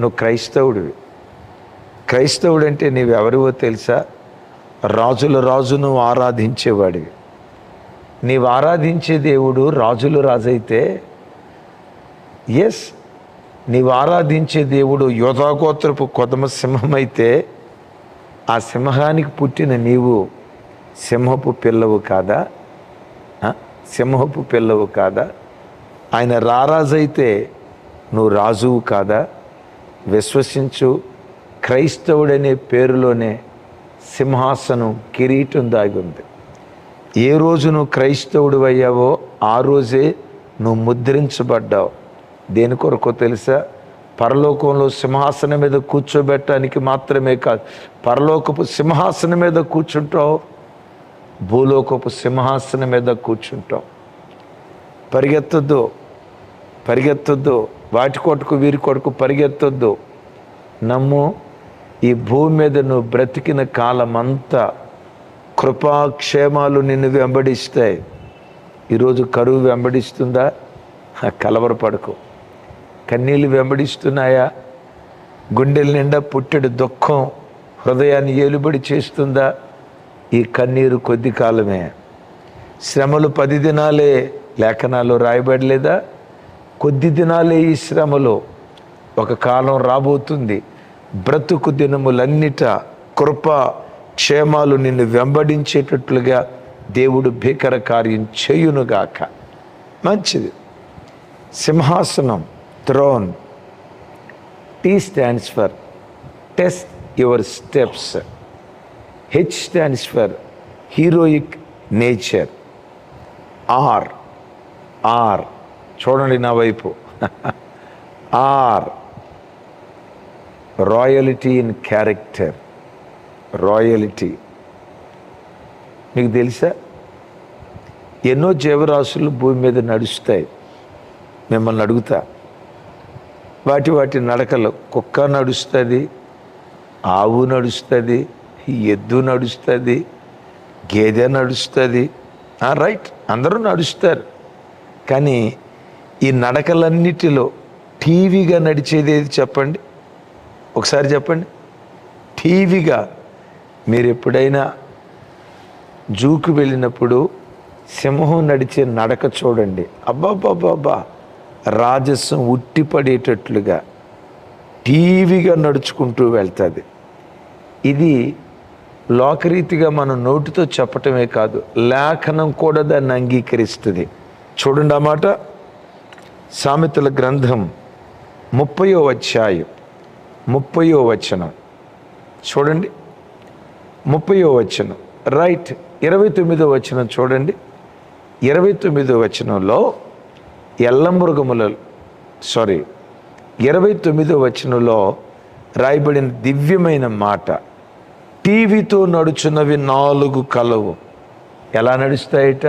నువ్వు క్రైస్తవుడివి. క్రైస్తవుడు అంటే నీవెవరివో తెలుసా? రాజుల రాజును ఆరాధించేవాడివి. నీవు ఆరాధించే దేవుడు రాజుల రాజైతే, ఎస్, నీవు ఆరాధించే దేవుడు యోధాగోత్రపు కొదమ సింహం అయితే, ఆ సింహానికి పుట్టిన నీవు సింహపు పిల్లవు కాదా? సింహపు పిల్లవు కాదా? ఆయన రారాజైతే నువ్వు రాజువు కాదా? విశ్వసించు, క్రైస్తవుడనే పేరులోనే సింహాసనం, కిరీటం దాగి ఉంది. ఏ రోజు నువ్వు క్రైస్తవుడు అయ్యావో ఆ రోజే నువ్వు ముద్రించబడ్డావు. దేని కొరకో తెలుసా? పరలోకంలో సింహాసనం మీద కూర్చోబెట్టడానికి మాత్రమే కాదు, పరలోకపు సింహాసనం మీద కూర్చుంటావు, భూలోకపు సింహాసనం మీద కూర్చుంటావు. పరిగెత్తొద్దు, వాటి కొట్టుకు వీరి కొడుకు పరిగెత్తొద్దు. నమ్ము, ఈ భూమి మీద నువ్వు బ్రతికిన కాలమంతా కృపాక్షేమాలు నిన్ను వెంబడిస్తాయి. ఈరోజు కరువు వెంబడిస్తుందా? కలవరపడకు. కన్నీళ్ళు వెంబడిస్తున్నాయా? గుండెల నిండా పుట్టెడు దుఃఖం హృదయాన్ని ఏలుబడి చేస్తుందా? ఈ కన్నీరు కొద్ది కాలమే. శ్రమలు 10 దినాలే, లేఖనాలు రాయబడలేదా? కొద్ది దినాలే ఈ శ్రమలు. ఒక కాలం రాబోతుంది, బ్రతుకు దినములన్నిట కృప క్షేమాలు నిన్ను వెంబడించేటట్లుగా దేవుడు భీకర కార్యం చేయునుగాక. మంచిది. సింహాసనం, throne. T stands for test your steps. H stands for heroic nature. R చూడండి నా వైపు. R royalty in character. Royalty. మీకు తెలుసా, ఎన్నో జీవరాశులు భూమి మీద నడుస్తాయి. మిమ్మల్ని అడుగుతా, వాటి నడకలు, కుక్క నడుస్తుంది, ఆవు నడుస్తుంది, ఎద్దు నడుస్తుంది, గేదె నడుస్తుంది. రైట్, అందరూ నడుస్తారు. కానీ ఈ నడకలన్నిటిలో టీవీగా నడిచేది ఏది చెప్పండి? ఒకసారి చెప్పండి. టీవీగా మీరు ఎప్పుడైనా జూకు వెళ్ళినప్పుడు సింహం నడిచే నడక చూడండి. అబ్బాబ్బాబ్బా, రాజస్వం ఉట్టిపడేటట్లుగా టీవీగా నడుచుకుంటూ వెళ్తుంది. ఇది లోకరీతిగా మనం నోటితో చెప్పటమే కాదు, లేఖనం కూడా దాన్ని అంగీకరిస్తుంది. చూడండి ఆ మాట. సామెతల గ్రంథం 30వ అధ్యాయం 30వ వచనం చూడండి. 30వ వచనం, రైట్. 29వ వచనం చూడండి. 29వ వచనంలో 29వ వచనంలో రాయబడిన దివ్యమైన మాట, టీవీతో నడుచున్నవి 4 కలవు. ఎలా నడుస్తాయట?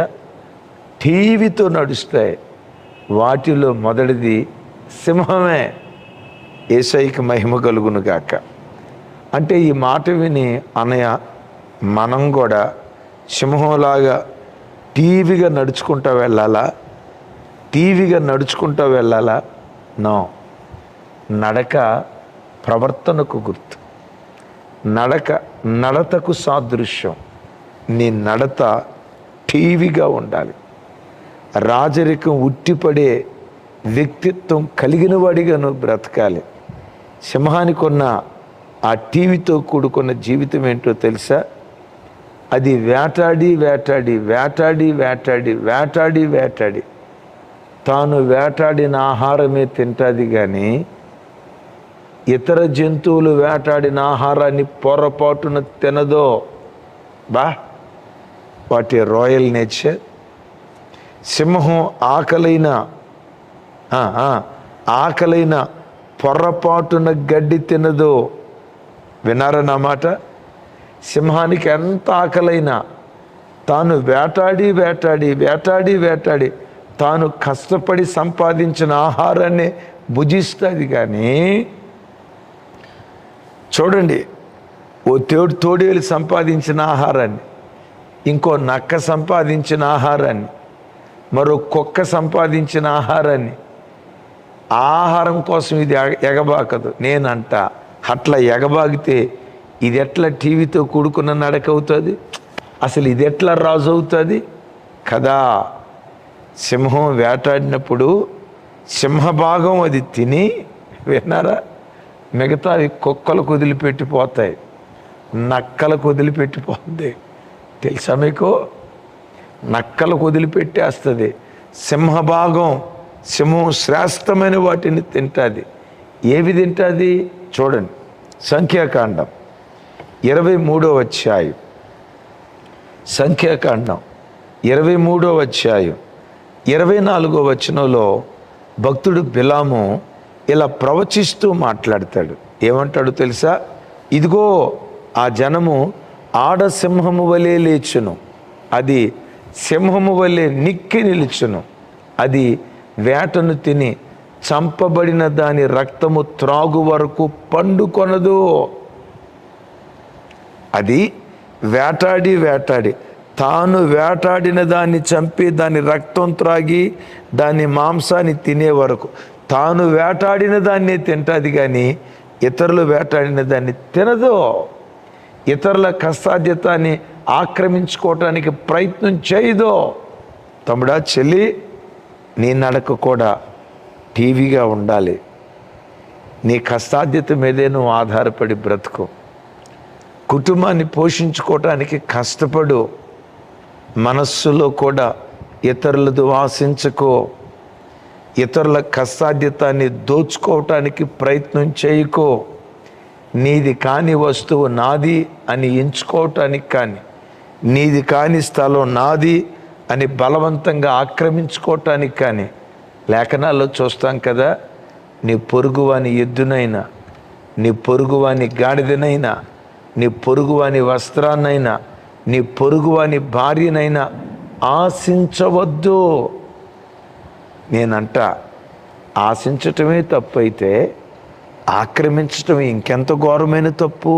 టీవీతో నడుస్తాయి. వాటిలో మొదటిది సింహమే. యేసయ్యకి మహిమ కలుగును గాక. అంటే ఈ మాట విని అనయ మనం కూడా సింహంలాగా టీవీగా నడుచుకుంటూ వెళ్ళాలా? నో. నడక ప్రవర్తనకు గుర్తు. నడతకు సాదృశ్యం. నీ నడత టీవీగా ఉండాలి. రాజరికం ఉట్టిపడే వ్యక్తిత్వం కలిగిన వాడిగా నువ్వు బ్రతకాలి. సింహానికి ఉన్న ఆ టీవీతో కూడుకున్న జీవితం ఏంటో తెలుసా? అది వేటాడి తాను వేటాడిన ఆహారమే తింటుంది. కానీ ఇతర జంతువులు వేటాడిన ఆహారాన్ని పొరపాటున తినదో. వాటి రాయల్ నేచర్. సింహం ఆకలైన పొరపాటున గడ్డి తినదో. విన్నారన్నమాట. సింహానికి ఎంత ఆకలైనా తాను వేటాడి తాను కష్టపడి సంపాదించిన ఆహారాన్ని భుజిస్తుంది. కానీ చూడండి, ఓ తోడేలు సంపాదించిన ఆహారాన్ని, ఇంకో నక్క సంపాదించిన ఆహారాన్ని, మరో కుక్క సంపాదించిన ఆహారాన్ని ఆహారం కోసం ఇది ఎగబాకదు. నేనంట అట్లా ఎగబాగితే ఇది ఎట్లా టీవీతో కూడుకున్న నడక అవుతుంది? అసలు ఇది ఎట్లా రాజు అవుతుంది కదా? సింహం వేటాడినప్పుడు సింహభాగం అది తిని, విన్నారా, మిగతావి కుక్కలకు వదిలిపెట్టిపోతాయి, నక్కలకు వదిలిపెట్టిపోతుంది. తెలుసా మీకు? నక్కలకు వదిలిపెట్టేస్తుంది. సింహభాగం, సింహం శ్రేష్టమైన వాటిని తింటుంది. ఏవి తింటుంది చూడండి. సంఖ్యాకాండం 23వ అధ్యాయం, సంఖ్యాకాండం 23వ అధ్యాయం 24వ వచనంలో భక్తుడు బిలాము ఇలా ప్రవచిస్తూ మాట్లాడతాడు. ఏమంటాడు తెలుసా? ఇదిగో ఆ జనము ఆడ సింహము వలె లేచును, అది సింహము వలె నిక్కి నిలుచును, అది వేటను తిని చంపబడిన దాని రక్తము త్రాగు వరకు పండుకొనదు. అది వేటాడి వేటాడి తాను వేటాడిన దాన్ని చంపి దాని రక్తం త్రాగి దాని మాంసాన్ని తినే వరకు తాను వేటాడిన దాన్ని తింటుంది, కానీ ఇతరులు వేటాడిన దాన్ని తినదు. ఇతరుల కష్టాధ్యతాన్ని ఆక్రమించుకోవటానికి ప్రయత్నం చేయదు. తమ్ముడా, చెల్లి, నీ నడక కూడా టీవీగా ఉండాలి. నీ కష్టాధ్యత మీదే నువ్వు ఆధారపడి బ్రతుకు. కుటుంబాన్ని పోషించుకోవటానికి కష్టపడు. మనస్సులో కూడా ఇతరులది ఆశించుకో. ఇతరుల కష్టాధ్యతాన్ని దోచుకోవటానికి ప్రయత్నం చేయకో. నీది కాని వస్తువు నాది అని ఎంచుకోవటానికి కానీ, నీది కాని స్థలం నాది అని బలవంతంగా ఆక్రమించుకోవటానికి కానీ, లేఖనాల్లో చూస్తాం కదా, నీ పొరుగువాని ఎద్దునైనా, నీ పొరుగువాని గాడిదనైనా, నీ పొరుగువాని వస్త్రాన్నైనా, నీ పొరుగువాని భార్యనైనా ఆశించవద్దు. నేనంట ఆశించటమే తప్పు అయితే ఆక్రమించటం ఇంకెంత ఘోరమైన తప్పు.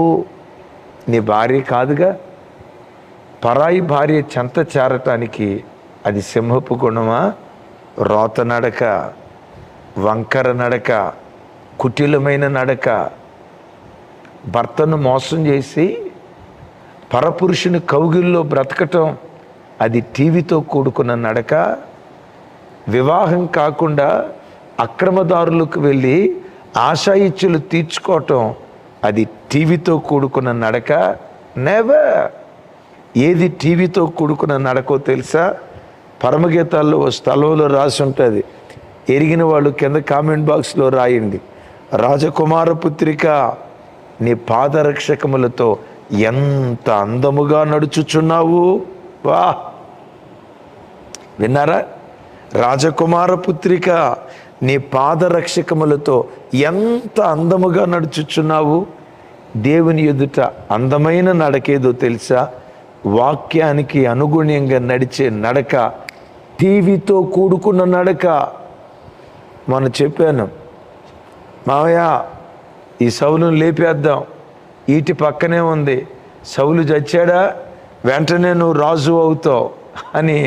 నీ భార్య కాదుగా. పరాయి భార్య చెంత చేరటానికి అది సింహపు గుణమా? రోత నడక, వంకర నడక, కుటిలమైన నడక. భర్తను మోసం చేసి పరపురుషుని కౌగిల్లో బ్రతకటం అది టీవీతో కూడుకున్న నడక. వివాహం కాకుండా అక్రమదారులకు వెళ్ళి ఆశాయిచ్చులు తీర్చుకోవటం అది టీవీతో కూడుకున్న నడక. నెవర్. ఏది టీవీతో కూడుకున్న నడకో తెలుసా? పరమగీతాల్లో ఓ స్థలంలో రాసి ఉంటుంది. ఎరిగిన వాళ్ళు కింద కామెంట్ బాక్స్లో రాయండి. రాజకుమార పుత్రిక, నీ పాదరక్షకములతో ఎంత అందముగా నడుచుచున్నావు. వా, విన్నారా? రాజకుమార పుత్రిక, నీ పాదరక్షకములతో ఎంత అందముగా నడుచుచున్నావు. దేవుని ఎదుట అందమైన నడకేదో తెలుసా? వాక్యానికి అనుగుణ్యంగా నడిచే నడక, టీవీతో కూడుకున్న నడక. మనం చెప్పాను, మావయ్య ఈ సౌలును లేపేద్దాం, ఈటి పక్కనే ఉంది, సౌలు చచ్చాడా, వెంటనే నువ్వు రాజు అవుతావు అని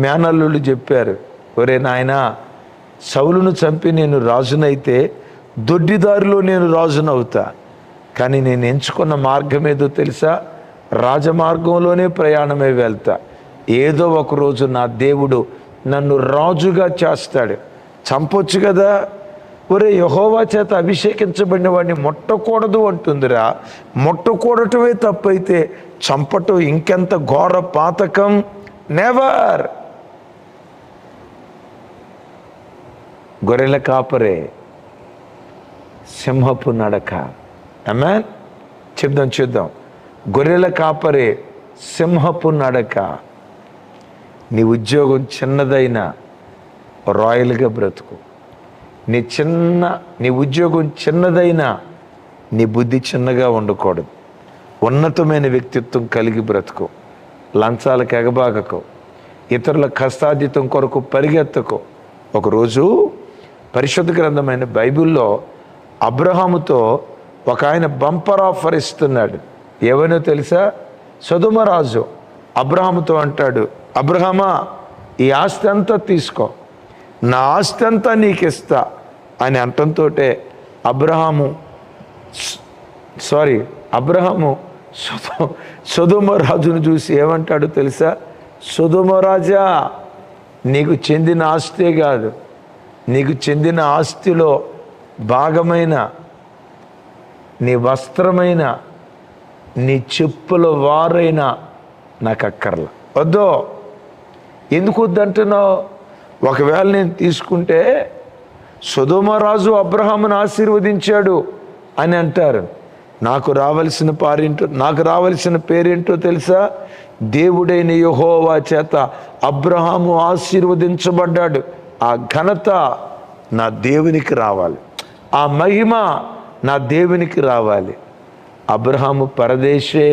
మేనల్లుళ్ళు చెప్పారు. ఒరే నాయనా, సౌలును చంపి నేను రాజునైతే దొడ్డిదారిలో నేను రాజునవుతా. కానీ నేను ఎంచుకున్న మార్గం ఏదో తెలుసా? రాజమార్గంలోనే ప్రయాణమే వెళ్తా. ఏదో ఒకరోజు నా దేవుడు నన్ను రాజుగా చేస్తాడు. చంపొచ్చు కదా. ఒరే, యెహోవా చేత అభిషేకించబడిన వాడిని ముట్టకూడదు అంటుందిరా. ముట్టకూడటమే తప్పైతే చంపటం ఇంకెంత ఘోర పాతకం. నెవర్. గొర్రెల కాపరే, సింహపు నడక. ఆమేన్. చూద్దాం. గొర్రెల కాపరే, సింహపు నడక. నీ ఉద్యోగం చిన్నదైనా రాయల్గా బ్రతుకు. నీ ఉద్యోగం చిన్నదైనా నీ బుద్ధి చిన్నగా ఉండకూడదు. ఉన్నతమైన వ్యక్తిత్వం కలిగి బ్రతుకు. లంచాలకు ఎగబాగకు. ఇతరుల కష్టార్జితం కొరకు పరిగెత్తకు. ఒకరోజు పరిశుద్ధ గ్రంథమైన బైబిల్లో అబ్రహాముతో ఒక ఆయన బంపర్ ఆఫర్ ఇస్తున్నాడు. ఏమైనా తెలుసా? సొదొమరాజు అబ్రహాముతో అంటాడు, అబ్రహామా, ఈ ఆస్తి అంతా తీసుకో, నా ఆస్తి అంతా నీకు ఇస్తా, అని అంటంతో అబ్రహాము సొదొమ రాజును చూసి ఏమంటాడు తెలుసా? సొదొమ రాజా, నీకు చెందిన ఆస్తే కాదు, నీకు చెందిన ఆస్తిలో భాగమైన నీ వస్త్రమైన నీ చెప్పుల వారైనా నాకు అక్కర్లా, వద్దో. ఎందుకు వద్దంటున్నావు? ఒకవేళ నేను తీసుకుంటే సొదొమ రాజు అబ్రహామును ఆశీర్వదించాడు అని అంటారు. నాకు రావలసిన పేరేంటో తెలుసా? దేవుడైన యెహోవా చేత అబ్రహాము ఆశీర్వదించబడ్డాడు. ఆ ఘనత నా దేవునికి రావాలి, ఆ మహిమ నా దేవునికి రావాలి. అబ్రహాము పరదేశే,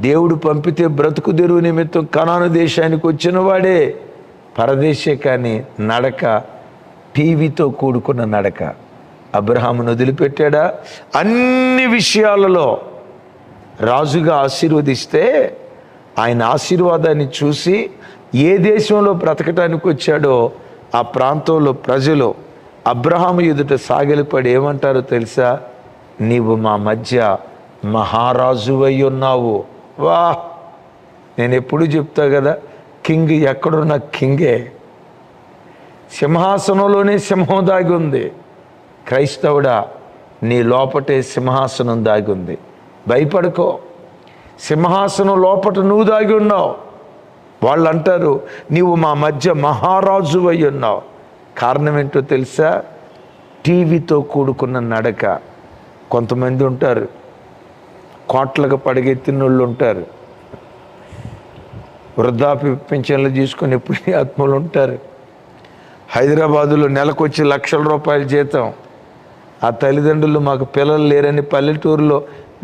దేవుడు పంపితే బ్రతుకు తెరువు నిమిత్తం కనాను దేశానికి వచ్చిన వాడే పరదేశే. కానీ నడక టీవీతో కూడుకున్న నడక. అబ్రహామును వదిలిపెట్టాడా? అన్ని విషయాలలో రాజుగా ఆశీర్వదిస్తే ఆయన ఆశీర్వాదాన్ని చూసి ఏ దేశంలో బ్రతకటానికి వచ్చాడో ఆ ప్రాంతంలో ప్రజలు అబ్రహాము ఎదుట సాగిలపడి ఏమంటారో తెలుసా? నీవు మా మధ్య మహారాజువై ఉన్నావు. వా, నేను ఎప్పుడు చెప్తా కదా, కింగ్ ఎక్కడున్న కింగే. సింహాసనంలోనే సింహం దాగి ఉంది. క్రైస్తవుడా, నీ లోపటే సింహాసనం దాగి ఉంది. భయపడుకో, సింహాసనం లోపట నువ్వు దాగి ఉన్నావు. వాళ్ళు అంటారు నీవు మా మధ్య మహారాజు అయి ఉన్నావు. కారణం ఏంటో తెలుసా? టీవీతో కూడుకున్న నడక. కొంతమంది ఉంటారు, కోట్లకు పడగెత్తిన వాళ్ళు ఉంటారు, వృద్ధాప్య పింఛన్లు తీసుకుని ఎప్పుడు ఆత్మలు ఉంటారు. హైదరాబాదులో నెలకొచ్చి లక్షల రూపాయల జీతం. ఆ తల్లిదండ్రులు మాకు పిల్లలు లేరని పల్లెటూరులో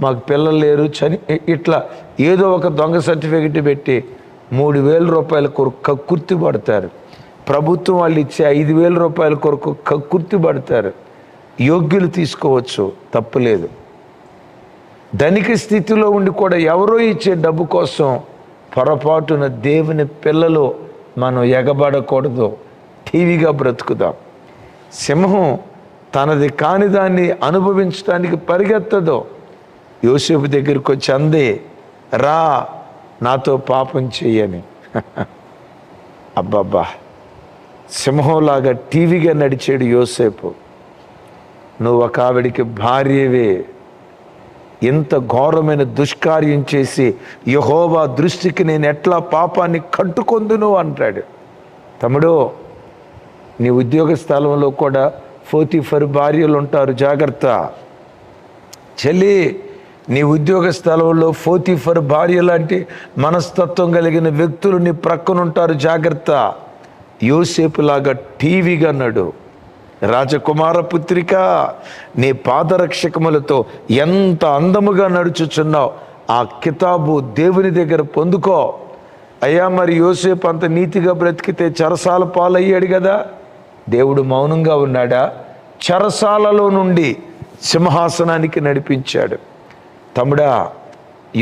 మాకు పిల్లలు లేరు ఇట్లా ఏదో ఒక దొంగ సర్టిఫికెట్ పెట్టి 3,000 రూపాయల కొరకు కక్కుర్తి పడతారు. ప్రభుత్వం వాళ్ళు ఇచ్చే 5,000 రూపాయల కొరకు కక్కుర్తి పడతారు. యోగ్యులు తీసుకోవచ్చు, తప్పులేదు. ధనిక స్థితిలో ఉండి కూడా ఎవరో ఇచ్చే డబ్బు కోసం పొరపాటున దేవుని పిల్లలు మనం ఎగబడకూడదు. టీవీగా బ్రతుకుదాం. సింహం తనది కాని దాన్ని అనుభవించడానికి పరిగెత్తదు. యోసేపు దగ్గరికి వచ్చి అంది, రా నాతో పాపం చెయ్యని. అబ్బబ్బా, సింహంలాగా టీవీగా నడిచాడు యోసేపు. నువ్వు ఒక ఆవిడికి భార్యవే, ఇంత ఘోరమైన దుష్కార్యం చేసి యెహోవా దృష్టికి నేను ఎట్లా పాపాన్ని కట్టుకొందును అంటాడు. తమ్ముడు, నీ ఉద్యోగ స్థలంలో కూడా 44 భార్యలు ఉంటారు, జాగ్రత్త. చెల్లి, నీ ఉద్యోగ స్థలంలో 44 భార్య లాంటి మనస్తత్వం కలిగిన వ్యక్తులు నీ ప్రక్కనుంటారు, జాగ్రత్త. యోసేపులాగా టీవీగా నడు. రాజకుమార పుత్రిక, నీ పాదరక్షకములతో ఎంత అందముగా నడుచుచున్నావు. ఆ కితాబు దేవుని దగ్గర పొందుకో. అయ్యా, మరి యోసేపు అంత నీతిగా బ్రతికితే చెరసాల పాలయ్యాడు కదా. దేవుడు మౌనంగా ఉన్నాడా? చెరసాలలో నుండి సింహాసనానికి నడిపించాడు. తమ్ముడా,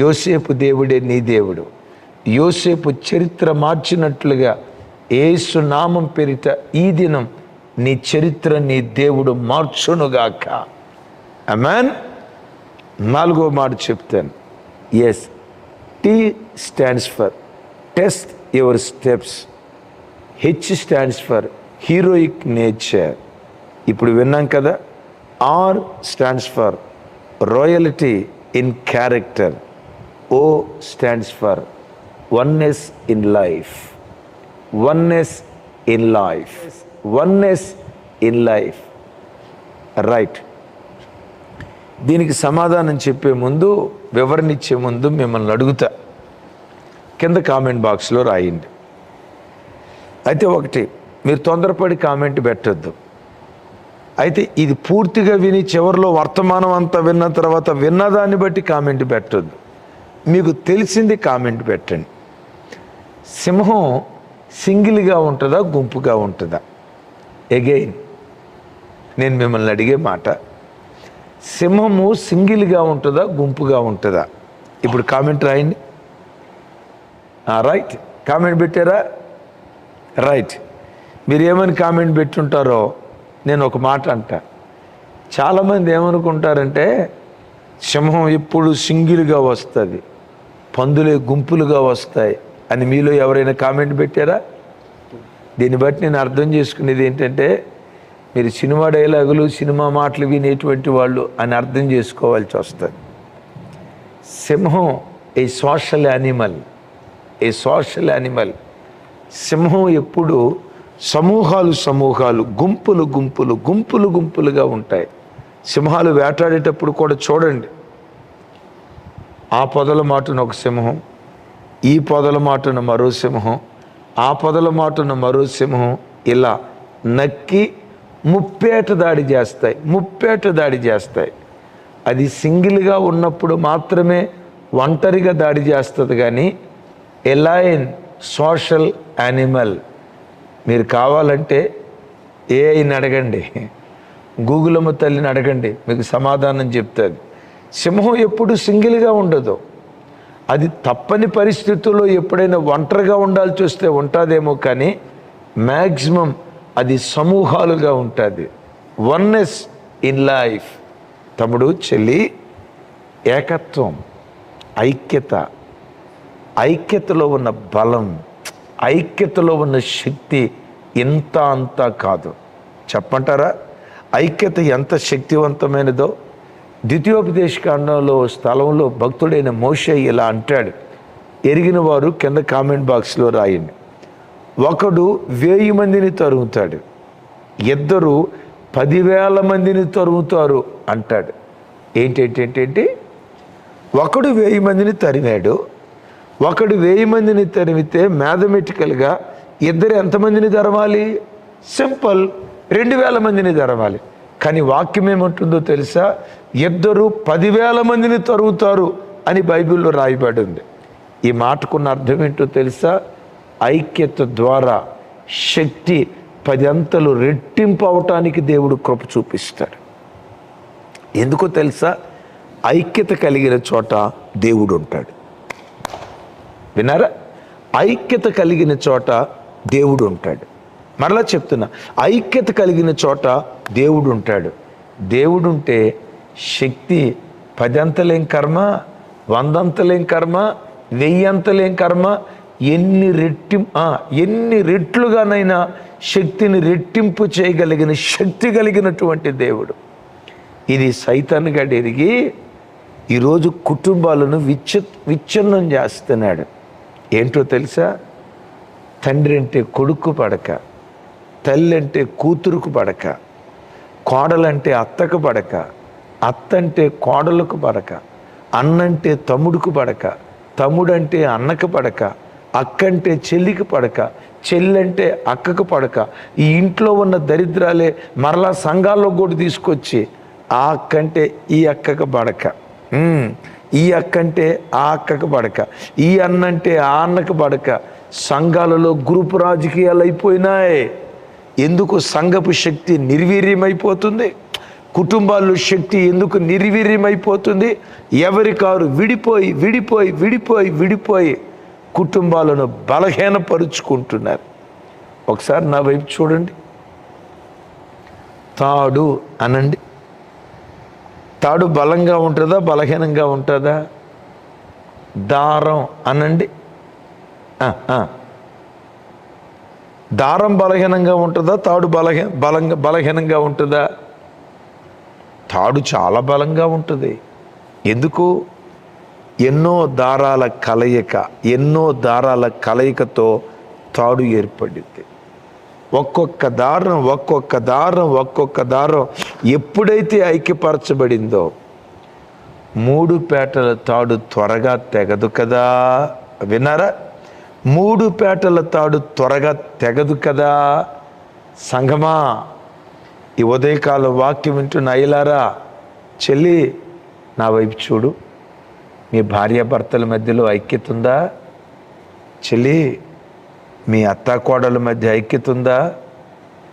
యోసేపు దేవుడే నీ దేవుడు. యోసేపు చరిత్ర మార్చినట్లుగా యేసు నామం పేరిట ఈ దినం నీ చరిత్ర నీ దేవుడు మార్చునుగాక. ఆమేన్. 4వ మాట చెప్తాను. Yes, T stands for test your steps. H stands for heroic nature. ఇప్పుడు విన్నాం కదా. R stands for royalty in character. O stands for oneness in life. Oneness in life. Oneness in life. Right. దీనికి సమాధానం చెప్పే ముందు, వివరణ ఇచ్చే ముందు మిమ్మల్ని అడుగుతా, కింద కామెంట్ బాక్స్లో రాయండి. అయితే ఒకటి, మీరు తొందరపడి కామెంట్ పెట్టద్దు. అయితే ఇది పూర్తిగా విని చివరిలో వర్తమానం అంతా విన్న తర్వాత విన్నదాన్ని బట్టి కామెంట్ పెట్టద్దు. మీకు తెలిసింది కామెంట్ పెట్టండి. సింహం సింగిల్గా ఉంటుందా, గుంపుగా ఉంటుందా? ఎగైన్ నేను మిమ్మల్ని అడిగే మాట, సింహము సింగిల్గా ఉంటుందా, గుంపుగా ఉంటుందా? ఇప్పుడు కామెంట్ రాయండి. రైట్, కామెంట్ పెట్టారా? రైట్. మీరు ఏమని కామెంట్ పెట్టుంటారో నేను ఒక మాట అంట, చాలామంది ఏమనుకుంటారంటే సింహం ఎప్పుడు సింగిల్గా వస్తుంది, పందులే గుంపులుగా వస్తాయి అని మీలో ఎవరైనా కామెంట్ పెట్టారా? దీన్ని బట్టి నేను అర్థం చేసుకునేది ఏంటంటే, మీరు సినిమా డైలాగులు సినిమా మాటలు వినేటువంటి వాళ్ళు అని అర్థం చేసుకోవాల్సి వస్తుంది. సింహం ఏ సోషల్ యానిమల్, ఏ సోషల్ యానిమల్. సింహం ఎప్పుడు సమూహాలు గుంపులుగా ఉంటాయి. సింహాలు వేటాడేటప్పుడు కూడా చూడండి, ఆ పొదల మాటున ఒక సింహం, ఈ పొదల మాటున మరో సింహం, ఆ పొదల మాటున మరో సింహం, ఇలా నక్కి ముప్పేట దాడి చేస్తాయి. అది సింగిల్గా ఉన్నప్పుడు మాత్రమే ఒంటరిగా దాడి చేస్తుంది. కానీ ఎ లయన్ సోషల్ యానిమల్. మీరు కావాలంటే ఏఐని అడగండి, గూగుల్ అమ్మ తల్లిని అడగండి, మీకు సమాధానం చెప్తుంది. సింహం ఎప్పుడు సింగిల్గా ఉండదు. అది తప్పని పరిస్థితుల్లో ఎప్పుడైనా ఒంటరిగా ఉండాల్సి వస్తే ఉంటుందేమో, కానీ మ్యాక్సిమం అది సమూహాలుగా ఉంటుంది. Oneness in life. తమ్ముడు చెల్లి, ఏకత్వం, ఐక్యతలో ఉన్న బలం, ఐక్యతలో ఉన్న శక్తి ఇంత అంతా కాదు. చెప్పంటారా ఐక్యత ఎంత శక్తివంతమైనదో? ద్వితీయోపదేశకాండంలో స్థలంలో భక్తుడైన మోషే ఇలా అంటాడు. ఎరిగిన వారు కింద కామెంట్ బాక్స్లో రాయండి. ఒకడు 1000 మందిని తరుగుతాడు, ఇద్దరు 10,000 మందిని తరుగుతారు అంటాడు. ఏంటి? ఒకడు 1000 మందిని తరిమాడు. ఒకడు 1000 మందిని తరిమితే మ్యాథమెటికల్గా ఇద్దరు ఎంతమందిని తరవాలి? సింపుల్, 2000 మందిని తరవాలి. కానీ వాక్యం ఏమంటుందో తెలుసా? ఇద్దరు 10,000 మందిని తరుగుతారు అని బైబిల్లో రాయబడి ఉంది. ఈ మాటకున్న అర్థం ఏంటో తెలుసా? ఐక్యత ద్వారా శక్తి 10 అంతలు రెట్టింపు అవటానికి దేవుడు కృప చూపిస్తాడు. ఎందుకో తెలుసా? ఐక్యత కలిగిన చోట దేవుడు ఉంటాడు. విన్నారా? ఐక్యత కలిగిన చోట దేవుడు ఉంటాడు. మరలా చెప్తున్నా, ఐక్యత కలిగిన చోట దేవుడు ఉంటాడు. దేవుడుంటే శక్తి 10 అంతలేం కర్మ, 100 అంతలేం కర్మ, 1000 అంతలేం కర్మ, ఎన్ని రెట్లుగానైనా శక్తిని రెట్టింపు చేయగలిగిన శక్తి కలిగినటువంటి దేవుడు. ఇది సైతాన్ గాడు ఎరిగి ఈరోజు కుటుంబాలను విచ్ఛిన్నం చేస్తున్నాడు. ఏంటో తెలుసా? తండ్రి అంటే కొడుకు పడక, తల్లి అంటే కూతురుకు పడక, కోడలంటే అత్తకు పడక, అత్తంటే కోడలకు పడక, అన్నంటే తమ్ముడుకు పడక, తమ్ముడంటే అన్నకు పడక, అక్కంటే చెల్లికి పడక, చెల్లంటే అక్కకు పడక. ఈ ఇంట్లో ఉన్న దరిద్రాలే మరలా సంఘాల్లో కూడా తీసుకొచ్చి ఆ అక్కంటే ఈ అక్కకు పడక, ఈ అక్కంటే ఆ అక్కకు పడక, ఈ అన్నంటే ఆ అన్నకు పడక. సంఘాలలో గ్రూపు రాజకీయాలు అయిపోయినాయి. ఎందుకు? సంఘపు శక్తి నిర్వీర్యమైపోతుంది. కుటుంబాల్లో శక్తి ఎందుకు నిర్వీర్యమైపోతుంది? ఎవరికారు విడిపోయి కుటుంబాలను బలహీనపరుచుకుంటున్నారు. ఒకసారి నా వైపు చూడండి. తాడు అనండి. తాడు బలంగా ఉంటుందా, బలహీనంగా ఉంటుందా? దారం అనండి. దారం బలహీనంగా ఉంటుందా, తాడు బలహీనంగా ఉంటుందా? తాడు చాలా బలంగా ఉంటుంది. ఎందుకు? ఎన్నో దారాల కలయికతో తాడు ఏర్పడింది. ఒక్కొక్క దారం ఎప్పుడైతే ఐక్యపరచబడిందో 3 పేటల తాడు త్వరగా తెగదు కదా. విన్నారా? 3 పేటల తాడు త్వరగా తెగదు కదా. సంగమా, ఈ ఉదయకాల వాక్యం వింటున్న అయ్యలారా, చెల్లి నా వైపు చూడు. మీ భార్యాభర్తల మధ్యలో ఐక్యత ఉందా? చెల్లి, మీ అత్తాకోడల మధ్య ఐక్యత ఉందా?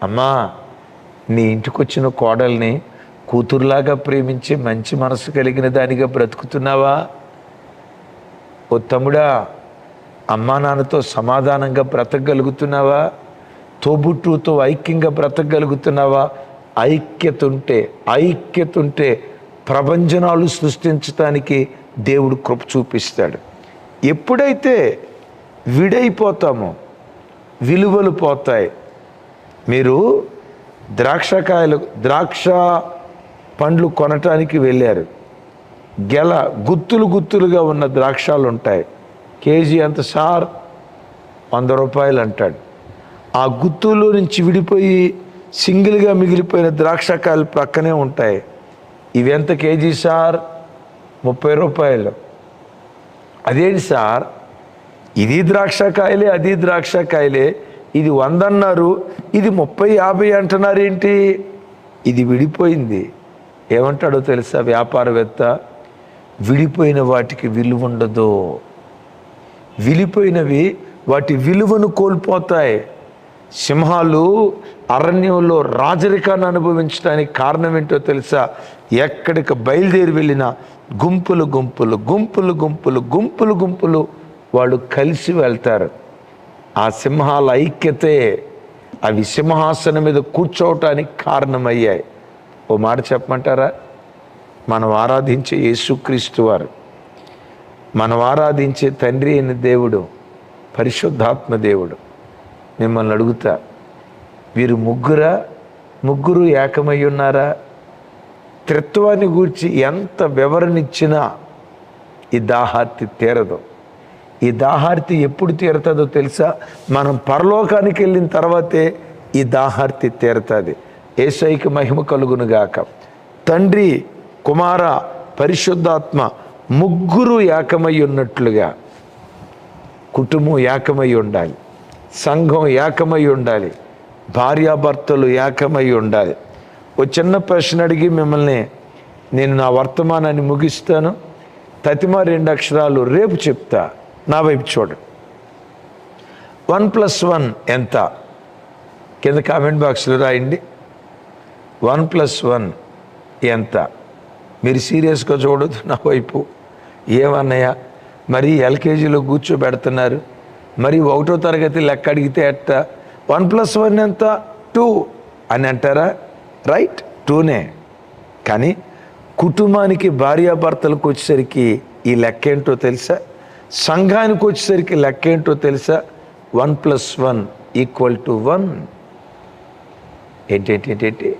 అమ్మా, నీ ఇంటికి వచ్చిన కోడల్ని కూతురులాగా ప్రేమించి మంచి మనసు కలిగిన దానిగా బ్రతుకుతున్నావా? ఓ తమ్ముడా, అమ్మా నాన్నతో సమాధానంగా బ్రతకగలుగుతున్నావా? తోబుట్టుతో ఐక్యంగా బ్రతకగలుగుతున్నావా? ఐక్యత ఉంటే ప్రభంజనాలు సృష్టించడానికి దేవుడు కృప చూపిస్తాడు. ఎప్పుడైతే విడైపోతామో విలువలు పోతాయి. మీరు ద్రాక్ష పండ్లు కొనటానికి వెళ్ళారు. గుత్తులుగా ఉన్న ద్రాక్షాలు ఉంటాయి. కేజీ ఎంత సార్? 100 రూపాయలు అంటాడు. ఆ గుత్తులో నుంచి విడిపోయి సింగిల్గా మిగిలిపోయిన ద్రాక్షకాయలు పక్కనే ఉంటాయి. ఇవి ఎంత కేజీ సార్? 30 రూపాయలు. అదేంటి సార్, ఇది ద్రాక్షకాయలే అది ద్రాక్షకాయలే, ఇది 100 అన్నారు, ఇది 30-50 అంటున్నారు ఏంటి? ఇది విడిపోయింది. ఏమంటాడో తెలుసా వ్యాపారవేత్త? విడిపోయిన వాటికి విలువ ఉండదు. విడిపోయినవి వాటి విలువను కోల్పోతాయి. సింహాలు అరణ్యంలో రాజరికాన్ని అనుభవించడానికి కారణం ఏంటో తెలుసా? ఎక్కడికి బయలుదేరి వెళ్ళినా గుంపులు వాళ్ళు కలిసి వెళ్తారు. ఆ సింహాల ఐక్యతే అవి సింహాసనం మీద కూర్చోవటానికి కారణమయ్యాయి. ఓ మాట చెప్పమంటారా? మనం ఆరాధించే యేసుక్రీస్తు వారు, మనం ఆరాధించే తండ్రి అయిన దేవుడు, పరిశుద్ధాత్మ దేవుడు, మిమ్మల్ని అడుగుతా, వీరు ముగ్గురు ఏకమై ఉన్నారా? త్రిత్వాన్ని గూర్చి ఎంత వివరణ ఇచ్చినా ఈ దాహార్తి తీరదు. ఈ దాహార్తి ఎప్పుడు తీరుతుందో తెలుసా? మనం పరలోకానికి వెళ్ళిన తర్వాతే ఈ దాహార్తి తీరుతుంది. యేసయ్యకి మహిమ కలుగునుగాక. తండ్రి, కుమార, పరిశుద్ధాత్మ ముగ్గురు ఏకమై ఉన్నట్లుగా కుటుంబం ఏకమై ఉండాలి, సంఘం ఏకమై ఉండాలి, భార్యాభర్తలు ఏకమై ఉండాలి. ఓ చిన్న ప్రశ్న అడిగి మిమ్మల్ని నేను నా వర్తమానాన్ని ముగిస్తాను. తతిమ 2 అక్షరాలు రేపు చెప్తా. నా వైపు చూడండి. 1+1 ఎంత? కింద కామెంట్ బాక్స్లో రాయండి. 1+1 ఎంత? మీరు సీరియస్గా చూడొద్దు నా వైపు. ఏమన్నయ్యా మరి ఎల్కేజీలో కూర్చోబెడుతున్నారు, మరి 1వ తరగతి లెక్క అడిగితే ఎట్ట? 1+1 ఎంత? 2 అని అంటారా? రైట్, 2నే. కానీ కుటుంబానికి భార్యాభర్తలకు వచ్చేసరికి ఈ లెక్క ఏంటో తెలుసా? సంఘానికి వచ్చేసరికి లెక్క ఏంటో తెలుసా? 1+1 = 1. ఏంటి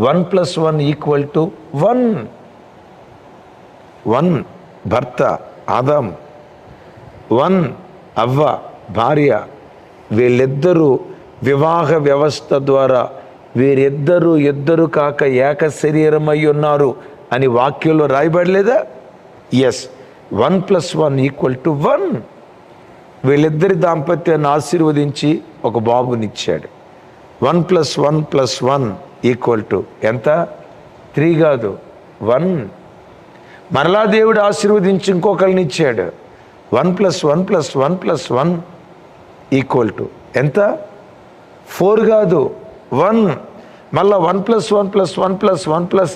1+1 = 1. 1 భర్త ఆదాము, 1 అవ్వ భార్య. వీళ్ళిద్దరూ వివాహ వ్యవస్థ ద్వారా ఇద్దరు కాక ఏక శరీరమై ఉన్నారు అని వాక్యంలో రాయబడలేదా? ఎస్, 1+1 = 1. వీళ్ళిద్దరి దాంపత్యాన్ని ఆశీర్వదించి ఒక బాబునిచ్చాడు. 1+1+1 = ఎంత? 3 కాదు, 1. మరలా దేవుడు ఆశీర్వదించి ఇంకొకరిని ఇచ్చాడు. 1+1+1+1 = ఎంత? 4 కాదు, 1. మళ్ళా 1+1+1+1+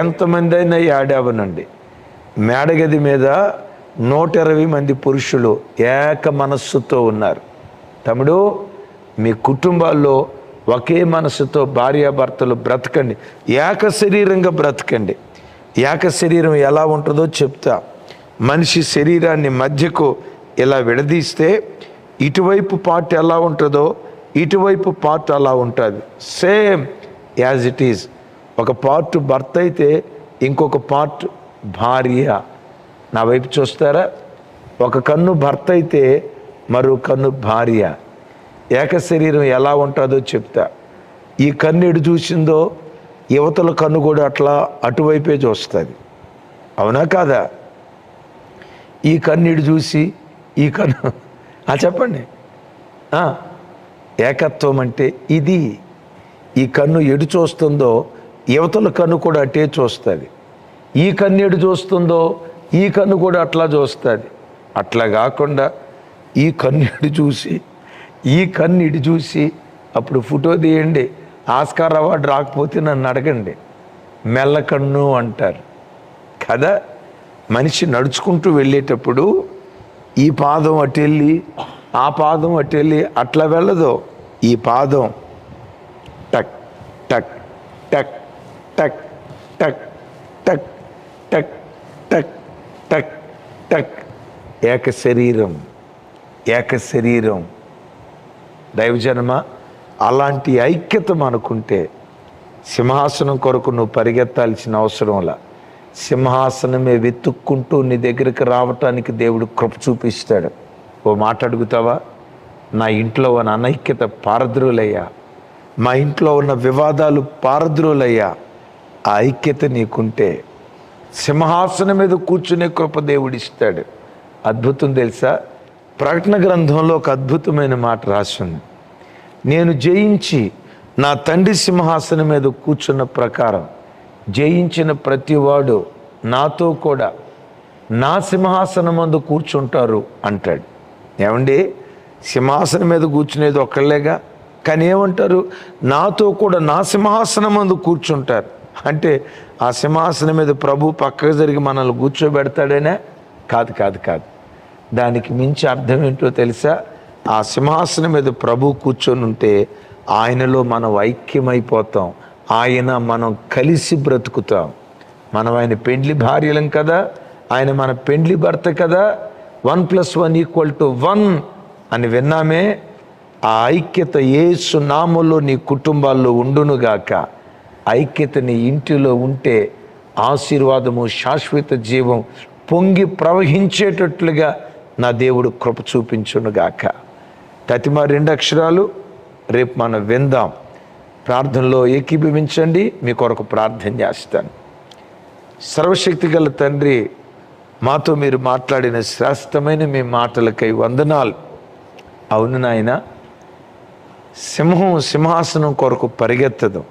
ఎంతమంది అయినా ఆడావనండి. మేడగది మీద 120 మంది పురుషులు ఏక మనస్సుతో ఉన్నారు. తమ్ముడు, మీ కుటుంబాల్లో ఒకే మనసుతో భార్యాభర్తలు బ్రతకండి, ఏక శరీరంగా బ్రతకండి. ఏక శరీరం ఎలా ఉంటుందో చెప్తా. మనిషి శరీరాన్ని మధ్యకు ఇలా విడదీస్తే ఇటువైపు పార్ట్ ఎలా ఉంటుందో ఇటువైపు పార్ట్ అలా ఉంటుంది. Same as it is. ఒక పార్ట్ భర్త అయితే ఇంకొక పార్ట్ భార్య. నా వైపు చూస్తారా? ఒక కన్ను భర్త అయితే మరో కన్ను భార్య. ఏక శరీరం ఎలా ఉంటుందో చెప్తా. ఈ కన్ను ఎటు చూసిందో యువతల కన్ను కూడా అట్లా అటువైపే చూస్తుంది. అవునా కాదా? ఈ కన్ను ఇటు చూసి ఈ కన్ను చెప్పండి. ఏకత్వం అంటే ఇది. ఈ కన్ను ఎటు చూస్తుందో యువతల కన్ను కూడా అటే చూస్తుంది. ఈ కన్ను ఎటు చూస్తుందో ఈ కన్ను కూడా అట్లా చూస్తుంది. అట్లా కాకుండా ఈ కన్ను ఇటు చూసి ఈ కన్ను ఇటు చూసి అప్పుడు ఫోటో తీయండి. ఆస్కార్ అవార్డు రాకపోతే నన్ను అడగండి. మెల్లకన్ను అంటారు కదా. మనిషి నడుచుకుంటూ వెళ్ళేటప్పుడు ఈ పాదం అటు వెళ్ళి ఆ పాదం అటు వెళ్ళి అట్లా వెళ్ళదు. ఈ పాదం టక్ టక్ టక్ టక్ టక్ టక్ టక్ టక్ టక్ టక్. ఏక శరీరం. దైవజనమ, అలాంటి ఐక్యత మనకుంటే సింహాసనం కొరకు నువ్వు పరిగెత్తాల్సిన అవసరంలా, సింహాసనమే వెతుక్కుంటూ నీ దగ్గరికి రావటానికి దేవుడు కృప చూపిస్తాడు. ఓ మాట అడుగుతావా? నా ఇంట్లో ఉన్న అనైక్యత పారద్రోలయ్యా, మా ఇంట్లో ఉన్న వివాదాలు పారద్రోలయ్యా. ఆ ఐక్యత నీకుంటే సింహాసనం మీద కూర్చునే కృప దేవుడిస్తాడు. అద్భుతం తెలుసా? ప్రకటన గ్రంథంలో ఒక అద్భుతమైన మాట రాసింది. నేను జయించి నా తండ్రి సింహాసనం మీద కూర్చున్న ప్రకారం జయించిన ప్రతివాడు నాతో కూడా నా సింహాసనం ముందు కూర్చుంటారు అంటాడు. ఏమండి, సింహాసనం మీద కూర్చునేది ఒక్కళ్ళేగా, కానీ ఏమంటారు? నాతో కూడా నా సింహాసనం ముందు కూర్చుంటారు అంటే ఆ సింహాసనం మీద ప్రభు పక్కకు జరిగి మనల్ని కూర్చోబెడతాడేనా? కాదు. దానికి మించి అర్థం ఏంటో తెలుసా? ఆ సింహాసనం మీద ప్రభు కూర్చొని ఉంటే ఆయనలో మనం ఐక్యమైపోతాం, ఆయన మనం కలిసి బ్రతుకుతాం. మనం ఆయన పెండ్లి భార్యలం కదా, ఆయన మన పెండ్లి భర్త కదా. 1+1 = 1 అని విన్నామే. ఆ ఐక్యత యేసు నామములో నీ కుటుంబాల్లో ఉండునుగాక. ఐక్యత నీ ఇంటిలో ఉంటే ఆశీర్వాదము, శాశ్వత జీవం పొంగి ప్రవహించేటట్లుగా నా దేవుడు కృప చూపించునుగాక. తతిమ 2 అక్షరాలు రేపు మనం విందాం. ప్రార్థనలో ఏకీభవించండి. మీ కొరకు ప్రార్థన చేస్తాను. సర్వశక్తి గల తండ్రి, మాతో మీరు మాట్లాడిన శ్రేష్టమైన మీ మాటలకై వందనాలు. అవును నాయన, సింహాసనం కొరకు పరిగెత్తదు.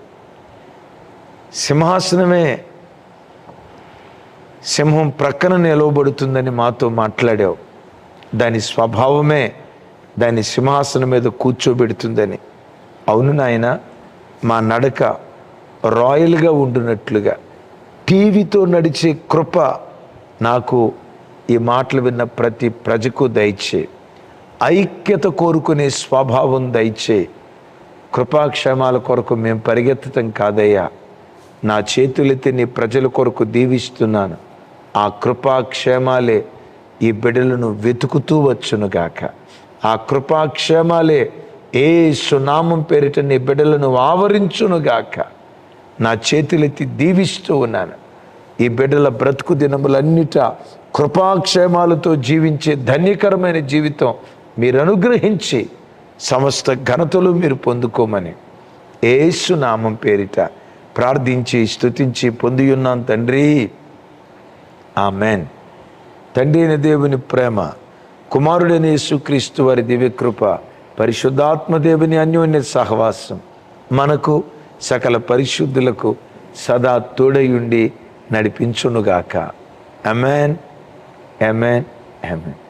సింహం ప్రక్కన నిలవబడుతుందని మాతో మాట్లాడావు. దాని స్వభావమే దాని సింహాసనం మీద కూర్చోబెడుతుందని. అవును నాయన, మా నడక రాయల్గా ఉండునట్లుగా టీవీతో నడిచే కృప నాకు ఈ మాటలు విన్న ప్రతి ప్రజకు దయచే. ఐక్యత కోరుకునే స్వభావం దయచే. కృపాక్షేమాల కొరకు మేము పరిగెత్తటం కాదయ్యా, నా చేతులెత్తి నీ ప్రజల కొరకు దీవిస్తున్నాను. ఆ కృపాక్షేమాలే ఈ బిడ్డలను వెతుకుతూ వచ్చునుగాక. ఆ కృపాక్షేమాలే యేసు నామం పేరిట నీ బిడ్డలను ఆవరించునుగాక. నా చేతులెత్తి దీవిస్తూ ఉన్నాను. ఈ బిడ్డల బ్రతుకు దినములన్నిట కృపాక్షేమాలతో జీవించే ధన్యకరమైన జీవితం మీరు అనుగ్రహించి సమస్త ఘనతలు మీరు పొందుకోమని యేసు నామం పేరిట ప్రార్థించి స్తుతించి పొంది ఉన్నాను తండ్రి. ఆమెన్. తండ్రి అయిన దేవుని ప్రేమ, కుమారుడైన యేసుక్రీస్తు వారి దివ్యకృప, పరిశుద్ధాత్మ దేవుని అన్యోన్య సహవాసం మనకు సకల పరిశుద్ధులకు సదా తోడయుండి నడిపించునుగాక. ఆమేన్, ఆమేన్, ఆమేన్.